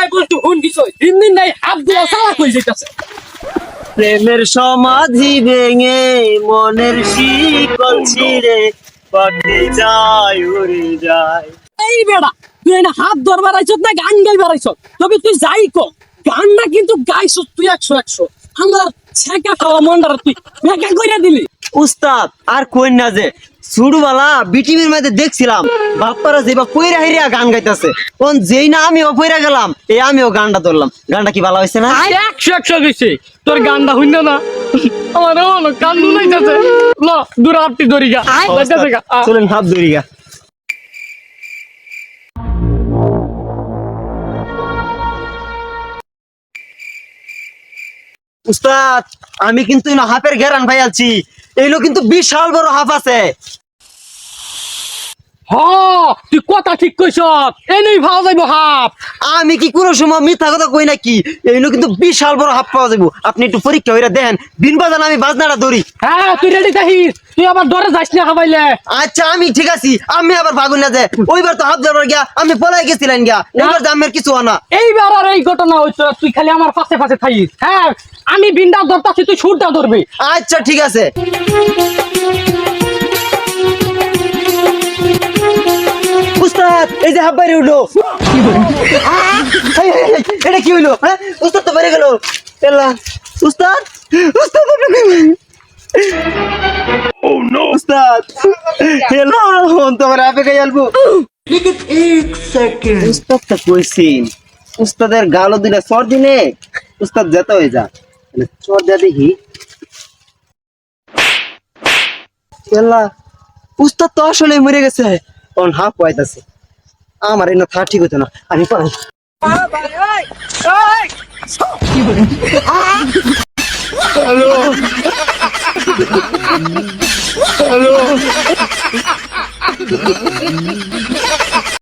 এই বলতু হুন কিছু দিন দিন নাই হাত দিয়া সালা কই যাইতাছে প্রেমের সমাধি ভেঙে মনের শিকল ছিঁড়ে পথে যায় উড়ে যায়। এই বেড়া তুই না হাত ধরবার আইছত না গান গাইবার আইছত তবে তুই যাই কো গানটা কিন্তু গাইছস তুই 100 আমার ছেকা খাওয়া মন্ডার তুই বেকা কইরা দিলি উস্তাদ আর কই না যে ছোটবেলা বিটিভির মধ্যে দেখছিলাম বাপ্পারা যেবা পয়রা হিরিয়া গান গাইতেছে কোন যেই না আমিও পয়রা গেলাম এই আমিও গানটা ধরলাম। গানটা কি ভালো হয়েছে না? 100 দিছি তোর গানটা হইন না আমার হলো কান নাইতাছে ল দূর আপনি দরিগা যাইতাছে গা চলেন হাত ধরিয়া। উস্তাদ আমি কিন্তু হাফের ঘেরান ভাই আছি এইলো কিন্তু বিশাল বড় হাফ আছে। হ তুই কথা ঠিক কইছ এনেই ভাও যাইব হাফ আমি কি কোনো সময় মিথ্যা কথা কই নাকি? এইলো কিন্তু বিশাল বড় হাফ পাওয়া যাবো। আপনি একটু পরীক্ষা হইরা দেখেন বিন বাজান আমি বাজনাটা ধরি। হ্যাঁ তুই রেডি থাকিস তুই আবার ডরে যাস না হাবাইলে আচ্ছা আমি ঠিক আছি আমি আবার ভাগুন না যে ওইবার তো হাফ ধরবার গিয়া আমি পলাই গেছিলেন গিয়া এবার দামের কিছু আনা। এইবার আর এই ঘটনা হইতো তুই খালি আমার পাশে পাশে থাকিস হ্যাঁ আমি বিন্দা ধরতাছি তুই সুরটা ধরবি আচ্ছা ঠিক আছে। উস্তাদ এই যে হাফ বাইরে উঠলো। এটা কি হইলো? হ্যাঁ উস্তাদ তো বাইরে গেল। উস্তাদ উস্তাদ উস্তাদ হেলো হন তোমার আপে গাই আলবো লেকিন 1 সেকেন্ড উস্তাদ তো কইছিন উস্তাদের গালো দিলে সর দিনে উস্তাদ যেতে হয়ে যা মানে চর দে দেখি। হেলা উস্তাদ তো আসলে মরে গেছে কোন হাফ পাইতাছে আমার এনে থা ঠিক হতো না আমি পাই হ্যালো হ্যালো